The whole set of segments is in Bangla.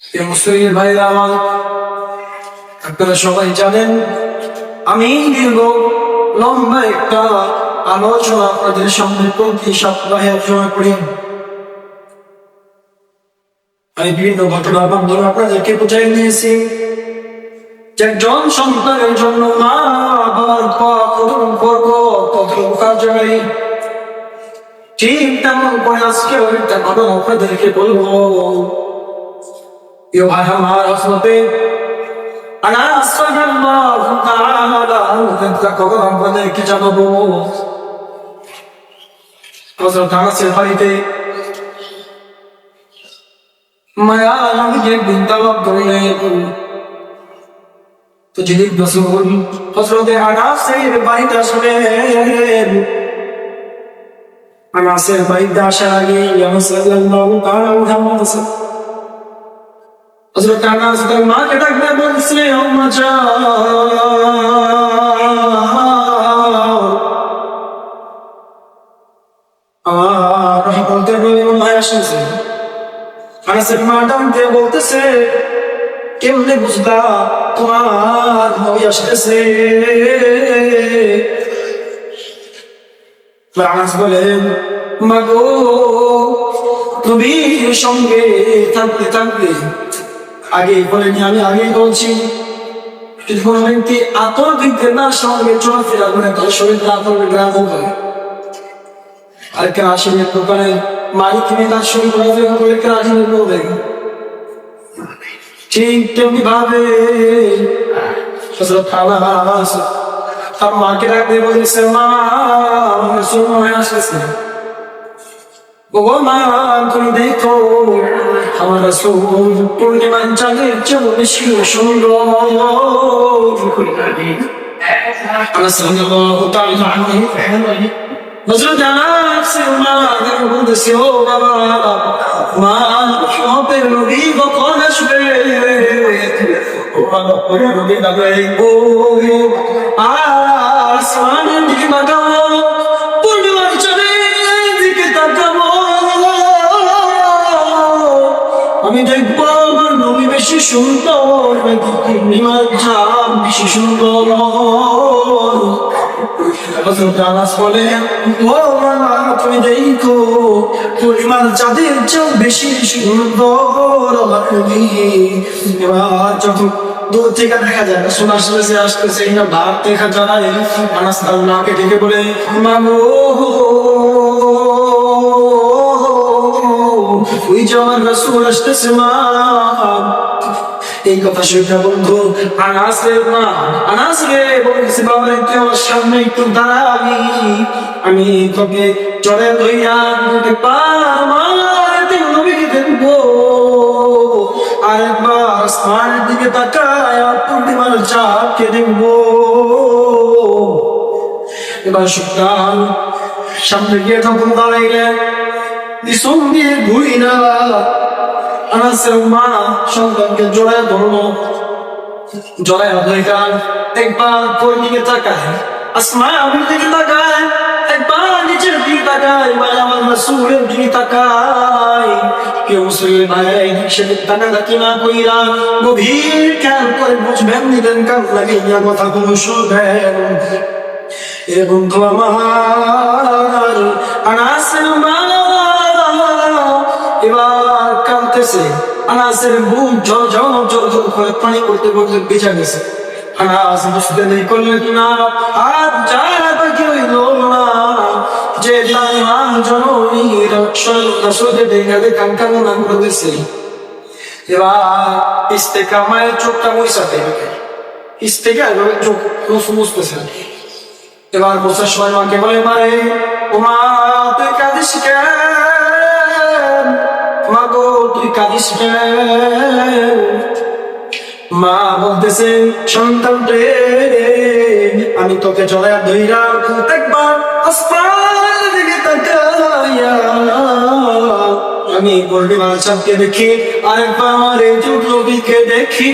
মুসলিম ভাইরা আমার, আপনারা সবাই জানেন আমি দীর্ঘ লম্বা একটা আলোচনা আপনাদের সামনে প্রতি সপ্তাহে আলোচনা করি। আমি বিভিন্ন ঘটনার মাধ্যমে আপনাদেরকে বুঝাই নিয়েছি যে একজন সন্তানের জন্য মা বাবার কত কার্যকারী। ঠিক তেমন করে আজকে একটা ঘটনা আপনাদেরকে বলবো। প্রিয় ভাই আমার, আসলে আনাস রাদিয়াল্লাহু তাআলা আনহু কখন আপনাদেরকে জানাবো। হযরত আনাসের বাড়িতে মায়া নবীকে বিন্তালাপ করলেন। তো যিনি রাসূল হযরত আনাসের বাড়িতে আসলেন। আনাসের বাড়িতে আসার আগে রাসূল সাল্লাল্লাহু তাআলা হযরত আনাস তার মাকে ডাকতে বলছে, আম্মা জান, আমার বলতে বলে মায়া আসছে। আনাসের মা ডাকতে বলতেছে, কেমনে বুঝলা তোমার নবী আসতেছে? আনাস বলেন, মাগো, নবীর সঙ্গে থাকতে থাকতে আগে বলেনি, আমি আগেই বলছি, যদি কোনো ব্যক্তি আতর দিতে না সঙ্গে চলাফেরা করে তার শরীর আতরের গ্রাম হয়। আর কেরাসিনের দোকানে মালিক কিনে তার শরীর চলাফেরা করে কেরাসিনের বলবে। ঠিক তেমনি ভাবে তার মাকে ডাকতে বলেছে, মা সময় আসতেছে, ও মা তুমি দেখো আমার রাসূল পূর্ণিমার চাঁদের চেয়ে বেশি সুন্দর। আনাস রাদিয়াল্লাহু তাআলা আনহু হযরত আনাসের মা বলতেছে, ও বাবা, মা সবের নবী কখন আসবে? ও বাবা, নবী দাঁড়াই গো, আসমানের দিকে তাকাও, পূর্ণিমার চাঁদের দিকে তাকাও, আমি দেখবো আমার নবী বেশি সুন্দর নাকি পূর্ণিমার চাঁদ বেশি সুন্দর। আনাস বলে, ও বাবা, তুমি দেখো পূর্ণিমার চাঁদের চেয়ে বেশি সুন্দর আমার নবী। এবার যখন দূর থেকে দেখা যায় রাসূল আসতেছে, না ভাব দেখা যায়। আনাস তার মাকে ডেকে বলে, মাগো, ওই যে আমার রাসূল আসতেছে মা। এই কথা শুনে বন্ধু আনাসের মা আনাস রে বলতেছে, বাবা তুই আমার সামনে একটু দাঁড়াবি, আমি তোকে চড়ে লইয়া নবীকে দেখবো। আরেকবার আসমানের দিকে তাকায় পূর্ণিমার চাঁদকে দেখবো। এবার সুলতান সামনে গিয়ে যখন দাঁড়াইলেন, পিছন দিয়ে ঘুরি না আনাসের মা সন্তানকে জড়ায় ধরলো, জড়ায় ধরে একবার তোর দিকে তাকায়, আসমানের দিকে তাকায়, একবার নিচের দিকে তাকায়, ভাই আমার রাসূলের দিকে তাকায়। কেউ মুসলিম ভাই সেদিক তাকাতাকি না কইরা গভীর খেয়াল করে বুঝবেন, নিবেন কান লাগিয়ে কথা কোনো শুনবেন। এ বন্ধু আমার, আনাসের মা এবার কাঁদতেছে। আনাসের বুক ঝরঝর করে পানি করতে করতে বেঁচে গেছে। আনাস বুঝতে নেই করলেন না, আর যায় বাকি হইল না যে তার মা জননী রাসূলকে দেখে কান্না করতেছে। এবার ইস্তেকামায় চোখটা মুছাতে হবে, ইস্তেকা চোখ মুছতেছে। এবার মোছার সময় মাকে বলে, মারে ও মা, তুই কাঁদিস কেন? মাগো, তুই কাঁদিস কেন? মা বলতেছে, সন্তান রে, আমি তোকে জড়ায়া ধইরা একবার আসমানের দিকে তাকাইয়া আমি পূর্ণিমার চাঁদকে দেখি, আরেকবার আমার এই যুগ নবীকে দেখি।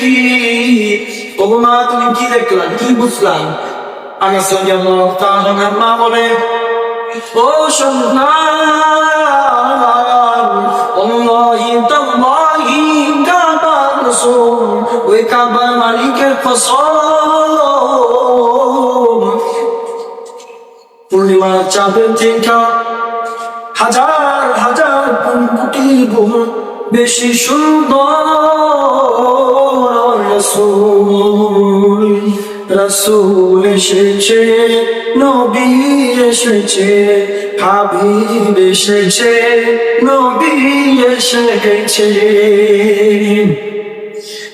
ও মা, তুমি কি দেখলাম, কি বুঝলাম? আনাস রাদিয়াল্লাহু তাআলা মা বলে, ও সন্তান, আল্লাহি তাআলাহি কাবা কসম, ওই কাবার মালিকের কসম, পূর্ণিমার চাঁদের থেকে হাজার হাজার কোটি গুণ বেশি সুন্দর রাসূল। রাসূল এসেছে, নবী এসেছে, হাবিব এসেছে, নবী এসেছে।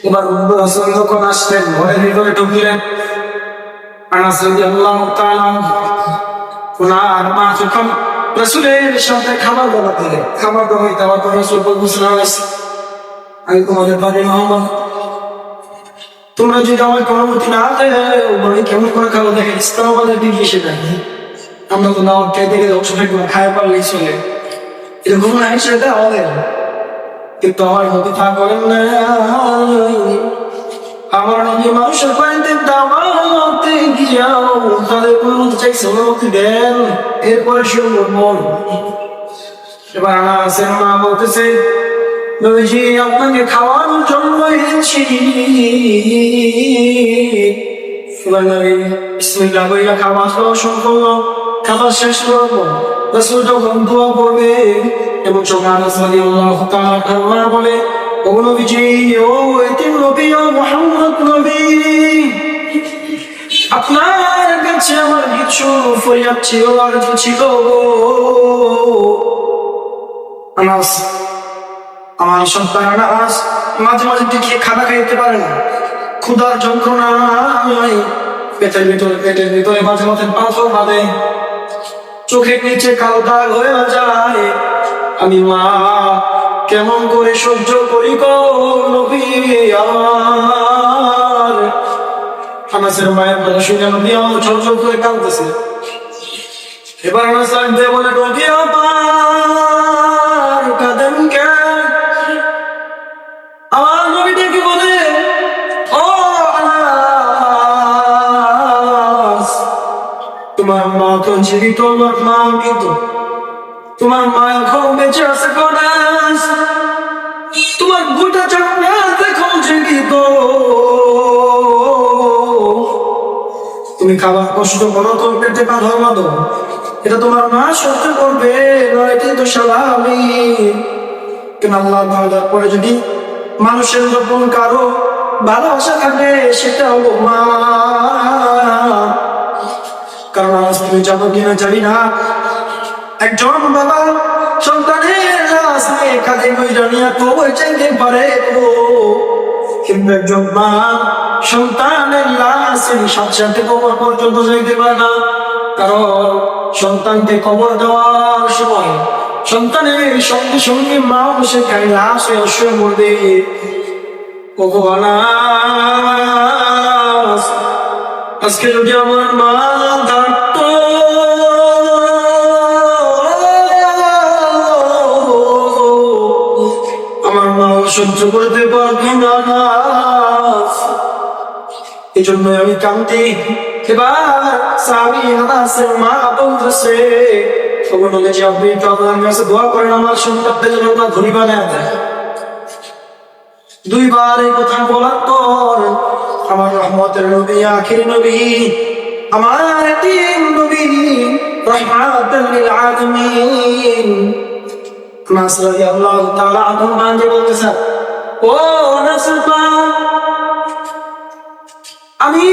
এবার রাসূল যখন আসলেন, ঘরের ভিতরে ঢুকলেন। আনাস রাদিয়াল্লাহু তাআলা ওনার মা যখন রাসূলের সাথে খাবার দেওয়ার পর রাসূল বলছেন, আমি তোমাদের বাড়ি মোহাম্মদ, তোমরা যদি আমার অনুমতি না দেয় আমি কেমন করে খাবো? দেখেন, ইসলাম আমাদের দিন বেশি নাই, আমরা তো না খেতে গেলে অবশ্যই খায় পারলেই চলে, এরকম না সেটা আমাদের। কিন্তু আমার নবী তা করেন না। আমার নবী মানুষের পানিতে দামাতে গিয়াও তাদের অনুমতি চাইছে, অনুমতি দেন, এরপরে সে মন। এবার আনাসের মা বলতেছে, নবীজি আপনাকে খাওয়ানোর জন্য এনেছি। এবার নবী বিসমিল্লাহ বইলা খাবার খাওয়া সম্পূর্ণ, খাবার শেষ করব, রাসূল যখন দোয়া করবে এবং আনাস রাদিয়াল্লাহু তাআলা বলে, ও নবীজি, ও এতিম নবী, ও মুহাম্মদ নবী, আপনার কাছে আমার কিছু ফরিয়াদ ছিল, আরজ ছিল। আনাস, আমার সন্তান আনাস মাঝে মাঝে টিকিয়ে খানা খাইতে পারে না, ক্ষুধার যন্ত্রণায় পেটের ভিতরে মাঝে মাঝে পাথর বাঁধে, চোখের নিচে কালো দাগ হয়ে যায়। আমি মা কেমন করে সহ্য করি গো নবী আমার। আনাসের মায়ের কথা শুনে নবী আমার ঝরঝর করে কাঁদতেছে। এবার আনাস লাগবে বলে, নবী আমার কাঁদেন কেন? আমার নবী ডেকে বলে, ও আনাস, তোমার মা তো জীবিত, আমার মা মৃত, তোমার মা এখন বেঁচে আছে গো আনাস, তোমার গোটা জান্নাত এখন জীবিত। তুমি খাবার কষ্ট করো, তোর পেটে পাথর বাঁধো, এটা তোমার মা সহ্য করবে না, এটাই তো স্বাভাবিক। কেন আল্লাহ ভালোর পরে যদি মানুষের যখন কারো ভালোবাসা থাকে সেটা হলো মা। কারণ আজ তুমি যাবো কিনা জানি না, একজন বাবা সন্তানের লাশ নিয়ে কাঁধে বইরা নিয়ে কবর চাইতে পারে, কিন্তু একজন মা সন্তানের লাশের সাথে সাথে কবর পর্যন্ত যাইতে পারে না। কারণ সন্তানকে কবর দেওয়ার সময় সন্তানের সঙ্গে সঙ্গে মা বসে খাই লাশে অশ্বয় মরবে। আজকে যদি আমার মা থাকতো, আমার মা সহ্য করতে পারত না, এই জন্য আমি কাঁদতে। এবার সাহাবী আনাসের মা বলতেছে, আপনি তো আপনার কাছে দোয়া করেন আমার সন্তানদের যেন আল্লাহ ধনী বানায় দেয়। দুইবার এই কথা বলার পর আমার রহমতের নবী, আখির নবী, আমার এতিম নবী, রাহমাতাল লিল আলামিন আনাস রাদিয়াল্লাহু তাআলা আনহু বলতেছে, ও আনাস, আমি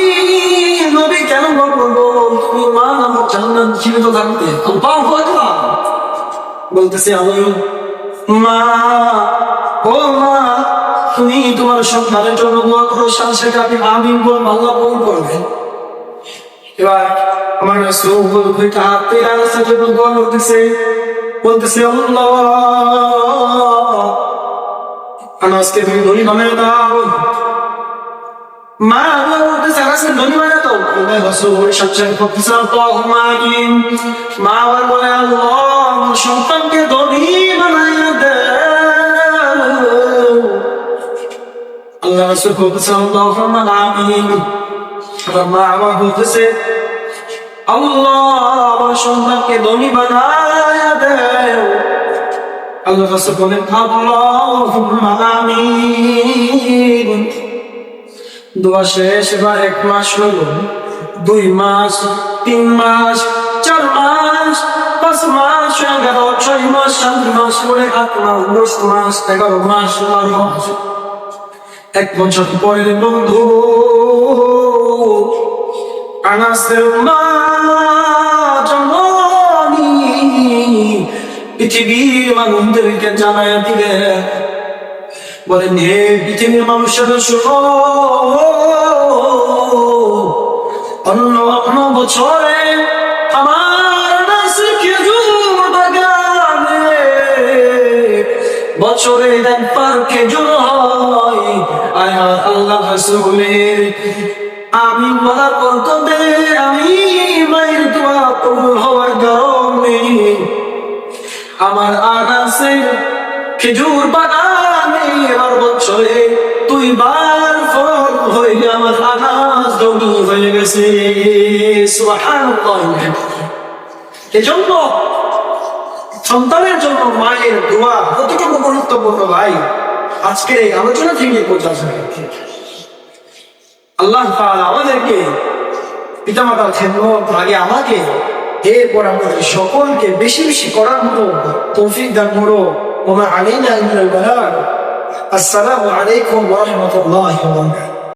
নবী কেন বলবো তুমি মা আমার জান্নাত জীবিত থাকতে? বলতেছে, আমি মা, ও মা, তুমি তোমার সন্তানের জন্য দোয়া করো, সাথে আপনি আমিন বলুন, আল্লাহ কবুল করবে। এবার আমার রাসূল দুইটা হাত পেয়ে আনাসের জন্য দোয়া করতেছে, বলতেছে, আল্লাহ আনাসকে তুমি ধনী বানায় দাও। মা আল্লাহ বলতেছে, আনাসকে ধনী বানায় দাও। রাসূল সাচ্চাই করতেছে, আল্লাহুম্মা আমিন। মা আবার বলে, আল্লাহ আমার সন্তানকে ধনী বানায় দাও। আল্লাহ রাসূল বলতেছে, আল্লাহুম্মা আমিন। আবার মা আবার বলতেছে, আল্লাহ আমার সন্তানকে ধনী বানায় দাও। আল্লাহ রাসূল বলেন, আল্লাহুম্মা আমিন। দোয়া শেষ, এবার 1 মাস হলো, 2 মাস, 3 মাস, 4 মাস, 5 মাস, 11, 6 মাস, 7 মাস, 8 মাস, 10 মাস, 11 মাস, 12 মাস, 1 বছর পরে বন্ধু আনাসের মা জননী পৃথিবীর মানুষদেরকে জানায় দিলে, বলেন হে পৃথিবীর মানুষের শোনো, অন্য বছরে আমার নাসির খেজুর বাগানে বছরে একবার খেজুর হয়। আয় আল্লাহ রাসূলের আমি বলা করতে আমি মায়ের দোয়া কবুল হওয়ার কারণে আমার আনাসের খেজুর বাগানে এবার বছরে 2 বার ফল হয়ে আমার আনাস ধনী হয়ে গেছে। সুবহানাল্লাহ। এজন্য সন্তানের জন্য মায়ের দোয়া কতটুকু গুরুত্বপূর্ণ ভাই আজকের এই আলোচনা থেকে বোঝা যায়। আল্লাহ তাআলা আমাদেরকে পিতামাতার খেদমত আগে আমাকে, এরপর আমাদের সকলকে বেশি বেশি করার মতো তৌফিক দান করো। ওমা আলাইনা ইল্লাল বালাগ। আসসালামু আলাইকুম ওয়া রাহমাতুল্লাহি ওয়া বারাকাতুহু।